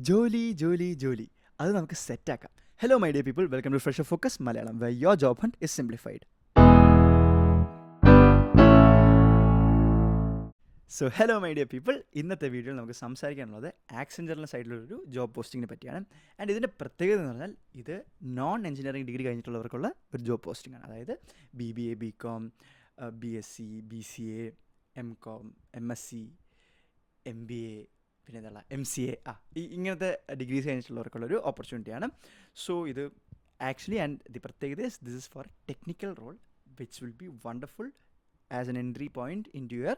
ജോലി ജോലി ജോലി അത് നമുക്ക് സെറ്റാക്കാം. Hello my dear people, welcome to fresher focus Malayalam, where your job hunt is simplified. So hello my dear people, ഇന്നത്തെ വീഡിയോയിൽ നമുക്ക് സംസാരിക്കാനുള്ളത് ആക്സെഞ്ചറിൻ്റെ സൈഡിലൊരു ജോബ് പോസ്റ്റിങ്ങിനെ പറ്റിയാണ്. ആൻഡ് ഇതിൻ്റെ പ്രത്യേകത എന്ന് പറഞ്ഞാൽ ഇത് നോൺ എഞ്ചിനീയറിംഗ് ഡിഗ്രി കഴിഞ്ഞിട്ടുള്ളവർക്കുള്ള ഒരു ജോബ് പോസ്റ്റിംഗ് ആണ്. അതായത് BBA, BCom, BSc, BCA, MCom, MSc, MBA, പിന്നെ എന്താണ് MCA, ഇങ്ങനത്തെ ഡിഗ്രീസ് കഴിഞ്ഞിട്ടുള്ളവർക്കുള്ളൊരു ഓപ്പർച്യൂണിറ്റിയാണ്. സോ ഇത് ആക്ച്വലി ആൻഡ് ദി പ്രത്യേകത this is for technical role which will be wonderful as an entry point into your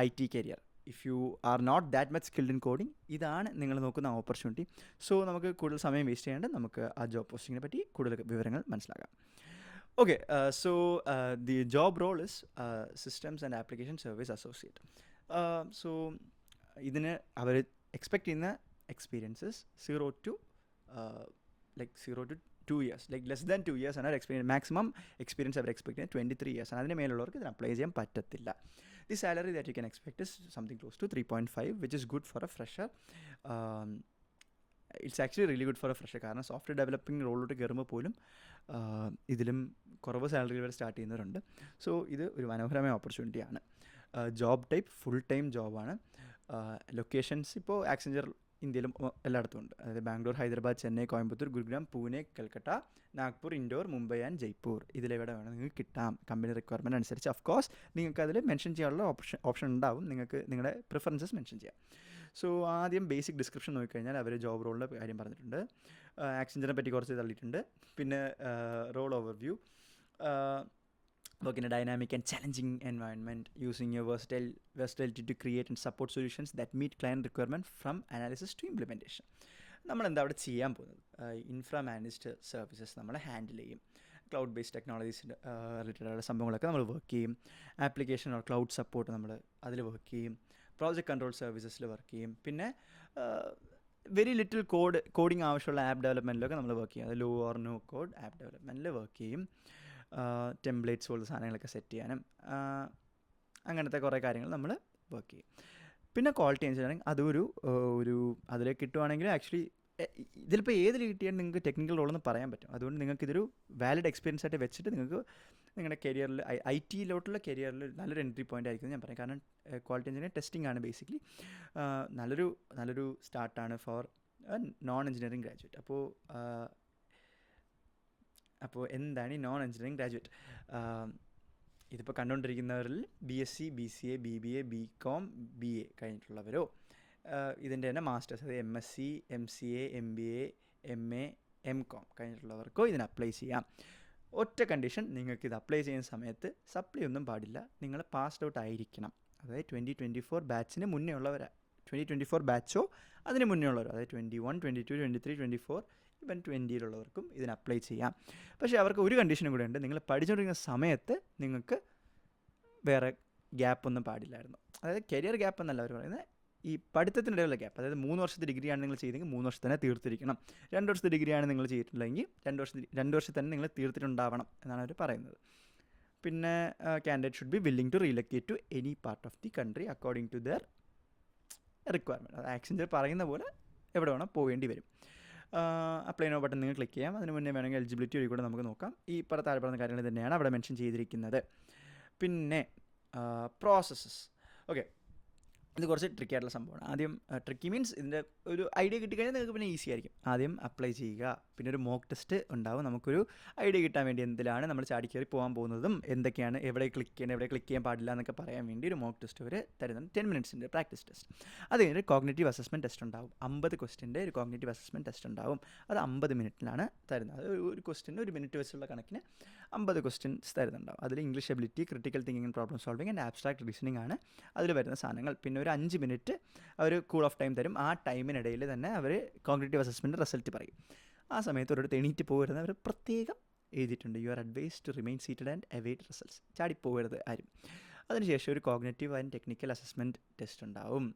IT career. If you are not that much skilled in coding, ഇതാണ് നിങ്ങൾ നോക്കുന്ന opportunity. So നമുക്ക് കൂടുതൽ സമയം waste ചെയ്യാണ്ട് നമുക്ക് ആ ജോബ് പോസ്റ്റിങ്ങിനെ പറ്റി കൂടുതൽ വിവരങ്ങൾ മനസ്സിലാക്കാം. Okay, so the job role is systems and application service associate. So ഇതിന് അവർ എക്സ്പെക്ട് ചെയ്യുന്ന experiences 0 to 2 years, like less than 2 years ആണ് എക്സ്പീരിയൻസ്. മാക്സിമം എക്സ്പീരിയൻസ് അവർ എക്സ്പെക്ട് ചെയ്യുന്നത് 23 years ആണ്. അതിന് മേലുള്ളവർക്ക് ഇതിന് അപ്ലൈ ചെയ്യാൻ പറ്റത്തില്ല. The salary that you can expect is something close to 3.5, which is good for a fresher. It's actually really good for a fresher, കാരണം software developing റോളിലോട്ട് കയറുമ്പോൾ പോലും ഇതിലും കുറവ് സാലറി വരെ സ്റ്റാർട്ട് ചെയ്യുന്നവരുണ്ട്. സോ ഇത് ഒരു മനോഹരമായ ഓപ്പർച്യൂണിറ്റിയാണ്. ജോബ് ടൈപ്പ് ഫുൾ ടൈം ജോബാണ്. ലൊക്കേഷൻസ് ഇപ്പോൾ ആക്സെഞ്ചർ ഇന്ത്യയിലും എല്ലായിടത്തും ഉണ്ട്. അതായത് ബാംഗ്ലൂർ, ഹൈദരാബാദ്, ചെന്നൈ, കോയമ്പത്തൂർ, ഗുരുഗ്രാം, പൂനെ, കൽക്കട്ട, നാഗ്പൂർ, ഇൻഡോർ, മുംബൈ ആൻഡ് ജയ്പൂർ. ഇതിലെവിടെ വേണം നിങ്ങൾക്ക് കിട്ടാം. കമ്പനി റിക്വയർമെൻറ്റ് അനുസരിച്ച് ഓഫ് കോഴ്സ് നിങ്ങൾക്ക് അതിൽ മെൻഷൻ ചെയ്യാനുള്ള ഓപ്ഷൻ ഉണ്ടാവും. നിങ്ങൾക്ക് നിങ്ങളുടെ പ്രിഫറൻസസ് മെൻഷൻ ചെയ്യാം. സോ ആദ്യം ബേസിക് ഡിസ്ക്രിപ്ഷൻ നോക്കിക്കഴിഞ്ഞാൽ അവർ ജോബ് റോളിൻ്റെ കാര്യം പറഞ്ഞിട്ടുണ്ട്. ആക്സെഞ്ചറിനെ പറ്റി കുറച്ച് തള്ളിയിട്ടുണ്ട്. പിന്നെ role overview. Work in a dynamic and challenging environment, using your versatility to create and support solutions that meet client requirement from analysis to implementation. നമ്മളെന്താ അവിടെ ചെയ്യാൻ പോകുന്നത്? ഇൻഫ്രാ മാനേജ്ഡ് സർവീസസ് നമ്മൾ ഹാൻഡിൽ ചെയ്യും. ക്ലൗഡ് ബേസ്ഡ് ടെക്നോളജീസിൻ്റെ റിലേറ്റഡ് ആയ സംഭവങ്ങളൊക്കെ നമ്മൾ work ചെയ്യും. ആപ്ലിക്കേഷൻ ഓർ ക്ലൗഡ് സപ്പോർട്ട് നമ്മൾ അതിൽ വർക്ക് ചെയ്യും. പ്രോജക്റ്റ് കൺട്രോൾ സർവീസസിൽ വർക്ക് ചെയ്യും. പിന്നെ വെരി ലിറ്റിൽ കോഡിങ് ആവശ്യമുള്ള ആപ്പ് ഡെവലപ്മെൻറ്റിലൊക്കെ നമ്മൾ വർക്ക് ചെയ്യും. അത് low or no code app ഡെവലപ്മെൻറ്റിൽ വർക്ക് ചെയ്യും. ടെംപ്ലേറ്റ്സ് പോലുള്ള സാധനങ്ങളൊക്കെ സെറ്റ് ചെയ്യാനും അങ്ങനത്തെ കുറേ കാര്യങ്ങൾ നമ്മൾ വർക്ക് ചെയ്യും. പിന്നെ ക്വാളിറ്റി എഞ്ചിനീയറിംഗ് അതൊരു അതിലേക്ക് കിട്ടുവാണെങ്കിൽ ആക്ച്വലി ഇതിലിപ്പോൾ ഏതിൽ കിട്ടിയാൽ നിങ്ങൾക്ക് ടെക്നിക്കൽ റോളെന്ന് പറയാൻ പറ്റും. അതുകൊണ്ട് നിങ്ങൾക്കിതൊരു വാലിഡ് എക്സ്പീരിയൻസ് ആയിട്ട് വെച്ചിട്ട് നിങ്ങൾക്ക് നിങ്ങളുടെ കരിയറിൽ IT-ലോട്ടുള്ള കരിയറിൽ നല്ലൊരു എൻട്രി പോയിൻ്റ് ആയിരിക്കും ഞാൻ പറയാം. കാരണം ക്വാളിറ്റി എഞ്ചിനീയറിംഗ് ടെസ്റ്റിംഗ് ആണ് ബേസിക്കലി. നല്ലൊരു സ്റ്റാർട്ടാണ് ഫോർ നോൺ എഞ്ചിനീയറിംഗ് ഗ്രാജുവേറ്റ്. അപ്പോൾ എന്താണ് ഈ നോൺ എഞ്ചിനീയറിംഗ് ഗ്രാജുവേറ്റ്? ഇതിപ്പോൾ കണ്ടുകൊണ്ടിരിക്കുന്നവരിൽ BSc, BCA, BBA, BCom, BA കഴിഞ്ഞിട്ടുള്ളവരോ ഇതിൻ്റെ തന്നെ മാസ്റ്റേഴ്സ്, അതായത് MSc, MCA, MBA, MA, MCom കഴിഞ്ഞിട്ടുള്ളവർക്കോ ഇതിന് അപ്ലൈ ചെയ്യാം. ഒറ്റ കണ്ടീഷൻ, നിങ്ങൾക്കിത് അപ്ലൈ ചെയ്യുന്ന സമയത്ത് സപ്ലി ഒന്നും പാടില്ല. നിങ്ങൾ പാസ്ഡ് ഔട്ട് ആയിരിക്കണം. അതായത് 2024 ബാച്ചിന് മുന്നേ ഉള്ളവരാ. 2024 ബാച്ചോ അതിന് മുന്നേ ഉള്ളവരോ, അതായത് 21, 22, 23, 24 ഇവൻ 20-ലുള്ളവർക്കും ഇതിന് അപ്ലൈ ചെയ്യാം. പക്ഷേ അവർക്ക് ഒരു കണ്ടീഷനും കൂടെ ഉണ്ട്. നിങ്ങൾ പഠിച്ചുകൊണ്ടിരിക്കുന്ന സമയത്ത് നിങ്ങൾക്ക് വേറെ ഗ്യാപ്പൊന്നും പാടില്ലായിരുന്നു. അതായത് കരിയർ ഗ്യാപ്പ് എന്നല്ല അവർ പറയുന്നത്, ഈ പഠിത്തത്തിനിടയിലുള്ള ഗ്യാപ്പ്. അതായത് 3 വർഷത്തെ ഡിഗ്രിയാണ് നിങ്ങൾ ചെയ്തെങ്കിൽ 3 വർഷത്തെ തന്നെ തീർത്തിരിക്കണം. 2 വർഷത്തെ ഡിഗ്രിയാണ് നിങ്ങൾ ചെയ്തിട്ടുള്ളതെങ്കിൽ 2 വർഷത്തിൽ തന്നെ നിങ്ങൾ തീർത്തിട്ടുണ്ടാവണം എന്നാണ് അവർ പറയുന്നത്. പിന്നെ candidate should be willing to relocate to any part of the country according to their requirement. അത് ആക്സെഞ്ചർ പറയുന്ന പോലെ എവിടെ വേണം പോവേണ്ടി വരും. അപ്ലൈ നോ ബട്ടൺ നിങ്ങൾ ക്ലിക്ക് ചെയ്യാം. അതിന് മുന്നേ വേണമെങ്കിൽ എലിജിബിലിറ്റി വഴി കൂടെ നമുക്ക് നോക്കാം. ഈ താഴെ പറഞ്ഞ കാര്യങ്ങൾ തന്നെയാണ് അവിടെ മെൻഷൻ ചെയ്തിരിക്കുന്നത്. പിന്നെ പ്രോസസ്സസ്. ഓക്കെ, ഇത് കുറച്ച് ട്രിക്കി ആയിട്ടുള്ള സംഭവമാണ്. ആദ്യം ട്രിക്കി മീൻസ് ഇതിൻ്റെ ഒരു ഐഡിയ കിട്ടിക്കഴിഞ്ഞാൽ നിങ്ങൾക്ക് പിന്നെ ഈസി ആയിരിക്കും. ആദ്യം അപ്ലൈ ചെയ്യുക. പിന്നെ ഒരു മോക്ക് ടെസ്റ്റ് ഉണ്ടാവും. നമുക്കൊരു ഐഡിയ കിട്ടാൻ വേണ്ടി എന്തിലാണ് നമ്മൾ ചാടിക്കയറി പോകാൻ പോകുന്നതും എന്തൊക്കെയാണ്, എവിടെ ക്ലിക്ക് ചെയ്യണം, എവിടെ ക്ലിക്ക് ചെയ്യാൻ പാടില്ല എന്നൊക്കെ പറയാൻ വേണ്ടി ഒരു മോക്ക് ടെസ്റ്റ് അവർ തരുന്നുണ്ട്. 10 മിനിറ്റ്സിൻ്റെ പ്രാക്ടീസ് ടെസ്റ്റ്. അത് കഴിഞ്ഞിട്ട് കോഗ്നിറ്റീവ് അസസ്മെൻറ്റ് ടെസ്റ്റ് ഉണ്ടാവും. 50 ക്വസ്റ്റിൻ്റെ ഒരു കോഗ്നിറ്റീവ് അസസ്മെൻറ്റ് ടെസ്റ്റ് ഉണ്ടാവും. അത് 50 മിനിറ്റിലാണ് തരുന്നത്. അത് ഒരു ക്വസ്റ്റിന് 1 മിനിറ്റ് വെച്ചുള്ള കണക്കിന് 50 ക്വസ്റ്റ്യൻസ് തരുന്നുണ്ടാവും. അതിൽ English ability, critical thinking and problem solving and abstract reasoning ആണ് അതിൽ വരുന്ന സാധനങ്ങൾ. പിന്നെ ഒരു 5 മിനിറ്റ് അവർ കൂൾ ഓഫ് ടൈം തരും. ആ ടൈമിനിടയിൽ തന്നെ അവർ കോഗ്നിറ്റീവ് അസസ്മെൻറ്റ് റിസൾട്ട് പറയും. ആ സമയത്ത് ഒരിടത്ത് എണീറ്റ് പോകരുത് അവർ പ്രത്യേകം എഴുതിയിട്ടുണ്ട്. You are advise to remain seated and await results. ചാടിപ്പോകരുത് ആരും. അതിനുശേഷം ഒരു cognitive and technical assessment test ഉണ്ടാവും.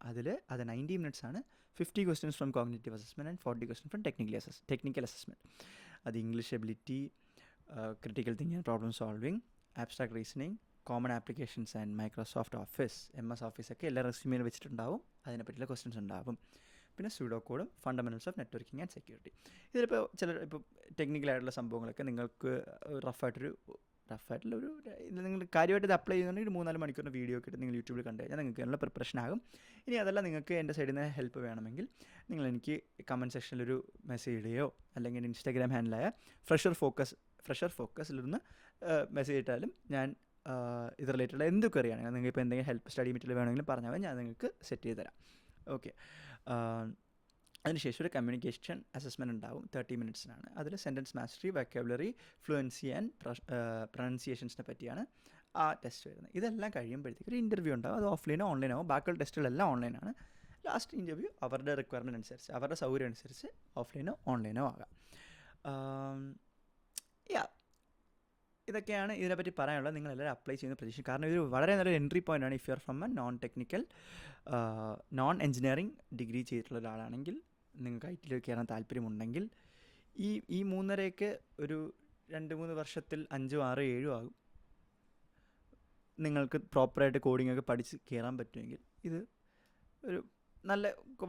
അത് 90 മിനിറ്റ്സ് ആണ്. 50 questions from cognitive assessment and 40 questions from technical assessment. അത് English ability, critical thinking and problem solving, abstract reasoning, common applications and Microsoft office, MS ഓഫീസൊക്കെ എല്ലാ റെസ്യൂമിൽ വെച്ചിട്ടുണ്ടാവും. അതിനെപ്പറ്റിയുള്ള ക്വസ്റ്റ്യൻസ് ഉണ്ടാവും. പിന്നെ സ്യൂഡോ കോഡും fundamentals of networking and security. ഇതിലിപ്പോൾ ഇപ്പോൾ ടെക്നിക്കലായിട്ടുള്ള സംഭവങ്ങളൊക്കെ നിങ്ങൾക്ക് റഫായിട്ടുള്ളൊരു ഇത് നിങ്ങൾ കാര്യമായിട്ട് ഇത് അപ്ലൈ ചെയ്യുന്നുണ്ടെങ്കിൽ 3-4 മണിക്കൂറിൻ്റെ വീഡിയോ ഒക്കെ ഇട്ട് നിങ്ങൾ യൂട്യൂബിൽ കണ്ടു കഴിഞ്ഞാൽ നിങ്ങൾക്ക് അതിനുള്ള പ്രിപ്പറേഷൻ ആകും. ഇനി അതല്ല നിങ്ങൾക്ക് എൻ്റെ സൈഡിൽ നിന്ന് ഹെൽപ്പ് വേണമെങ്കിൽ നിങ്ങൾ എനിക്ക് കമൻറ്റ് സെക്ഷനിലൊരു മെസ്സേജ് ഇടുകയോ അല്ലെങ്കിൽ ഇൻസ്റ്റാഗ്രാം ഹാൻഡിലായ ഫ്രഷർ ഫോക്കസിലൊന്ന് മെസ്സേജ് ഇട്ടാലും ഞാൻ ഇത് റിലേറ്റഡ് എന്തൊക്കെ അറിയുകയാണെങ്കിൽ നിങ്ങൾക്ക് ഇപ്പോൾ എന്തെങ്കിലും ഹെൽപ്പ് സ്റ്റഡി മെറ്റീരിയൽ വേണമെങ്കിലും പറഞ്ഞാൽ ഞാൻ നിങ്ങൾക്ക് സെറ്റ് ചെയ്ത് തരാം. ഓക്കെ. അതിനുശേഷം ഒരു കമ്മ്യൂണിക്കേഷൻ അസസ്മെൻറ്റ് ഉണ്ടാവും 30 മിനിറ്റ്സിനാണ്. അതിൽ sentence mastery, vocabulary, fluency and പ്രൊനൗൺസിയേഷൻസിനെ പറ്റിയാണ് ആ ടെസ്റ്റ് വരുന്നത്. ഇതെല്ലാം കഴിയുമ്പോഴത്തേക്ക് ഒരു ഇൻ്റർവ്യൂ ഉണ്ടാവും. അത് ഓഫ്ലൈനോ ഓൺലൈനോ ആവും. ബാക്കിയുള്ള ടെസ്റ്റുകളെല്ലാം ഓൺലൈനാണ്. ലാസ്റ്റ് ഇൻ്റർവ്യൂ അവരുടെ റിക്വയർമെൻറ്റ് അനുസരിച്ച് അവരുടെ സൗകര്യം അനുസരിച്ച് ഓഫ്ലൈനോ ഓൺലൈനോ ആകാം. ഇതൊക്കെയാണ് ഇതിനെപ്പറ്റി പറയാനുള്ളത്. നിങ്ങളെല്ലാവരും അപ്ലൈ ചെയ്യുന്ന പ്രതീക്ഷ. കാരണം ഇതൊരു വളരെ നല്ലൊരു എൻട്രി പോയിൻ്റാണ്. If you are from A non engineering degree ചെയ്തിട്ടുള്ള ഒരാളാണെങ്കിൽ, നിങ്ങൾക്ക് ഐ.ടിയിൽ കയറാൻ താല്പര്യമുണ്ടെങ്കിൽ ഈ 3.5 ഒരു 2-3 വർഷത്തിൽ 5, 6, 7 ആകും. നിങ്ങൾക്ക് പ്രോപ്പറായിട്ട് കോഡിങ്ങൊക്കെ പഠിച്ച് കയറാൻ പറ്റുമെങ്കിൽ ഇത് ഒരു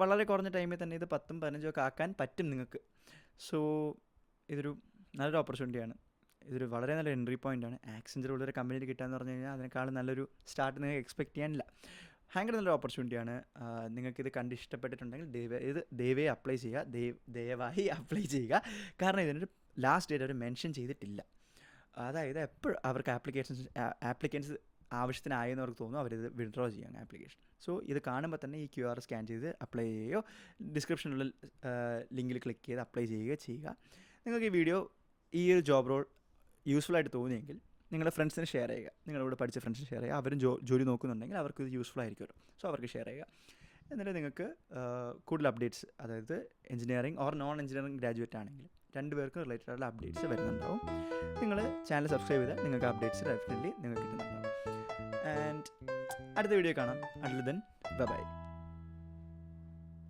വളരെ കുറഞ്ഞ ടൈമിൽ തന്നെ ഇത് 10, 15 ഒക്കെ ആക്കാൻ പറ്റും നിങ്ങൾക്ക്. സോ ഇതൊരു നല്ലൊരു ഓപ്പർച്യൂണിറ്റിയാണ്. ഇതൊരു വളരെ നല്ല എൻട്രി പോയിൻ്റാണ്. ആക്സെഞ്ചറുള്ളൊരു കമ്പനിയിൽ കിട്ടുകയെന്ന് പറഞ്ഞു കഴിഞ്ഞാൽ അതിനേക്കാളും നല്ലൊരു സ്റ്റാർട്ട് നിങ്ങൾക്ക് എക്സ്പെക്റ്റ് ചെയ്യാനില്ല. ഭയങ്കര നല്ലൊരു ഓപ്പർച്യൂണിറ്റിയാണ്. നിങ്ങൾക്കിത് കണ്ട് ഇഷ്ടപ്പെട്ടിട്ടുണ്ടെങ്കിൽ ദയവായി അപ്ലൈ ചെയ്യുക. കാരണം ഇതിനൊരു ലാസ്റ്റ് ഡേറ്റ് അവർ മെൻഷൻ ചെയ്തിട്ടില്ല. അതായത് എപ്പോഴും അവർക്ക് ആപ്ലിക്കൻസ് ആവശ്യത്തിനായെന്ന് അവർക്ക് തോന്നുന്നു അവരിത് വിഡ്രോ ചെയ്യാൻ ആപ്ലിക്കേഷൻ. സോ ഇത് കാണുമ്പോൾ തന്നെ ഈ QR സ്കാൻ ചെയ്ത് അപ്ലൈ ചെയ്യുകയോ ഡിസ്ക്രിപ്ഷനിലുള്ള ലിങ്കിൽ ക്ലിക്ക് ചെയ്ത് അപ്ലൈ ചെയ്യുക. നിങ്ങൾക്ക് ഈ വീഡിയോ ഈ ഒരു ജോബ് റോൾ യൂസ്ഫുൾ ആയിട്ട് തോന്നിയെങ്കിൽ നിങ്ങളുടെ ഫ്രണ്ട്സിന് ഷെയർ ചെയ്യുക. നിങ്ങളിവിടെ പഠിച്ച ഫ്രണ്ട്സിന് ഷെയർ ചെയ്യുക. അവരും ജോലി നോക്കുന്നുണ്ടെങ്കിൽ അവർക്ക് ഇത് യൂസ്ഫുൾ ആയിരിക്കുമല്ലോ. സോ അവർക്ക് ഷെയർ ചെയ്യുക. എന്നിട്ട് നിങ്ങൾക്ക് കൂടുതൽ അപ്ഡേറ്റ്സ്, അതായത് engineering or non engineering graduate ആണെങ്കിൽ 2 പേർക്കും റിലേറ്റഡ് ആയിട്ടുള്ള അപ്ഡേറ്റ്സ് വരുന്നുണ്ടാവും. നിങ്ങൾ ചാനൽ സബ്സ്ക്രൈബ് ചെയ്താൽ നിങ്ങൾക്ക് അപ്ഡേറ്റ്സ് ഡെഫിനറ്റ്ലി നിങ്ങൾക്ക് കിട്ടുന്നുണ്ടാവും. ആൻഡ് അടുത്ത വീഡിയോ കാണാം. Until then bye.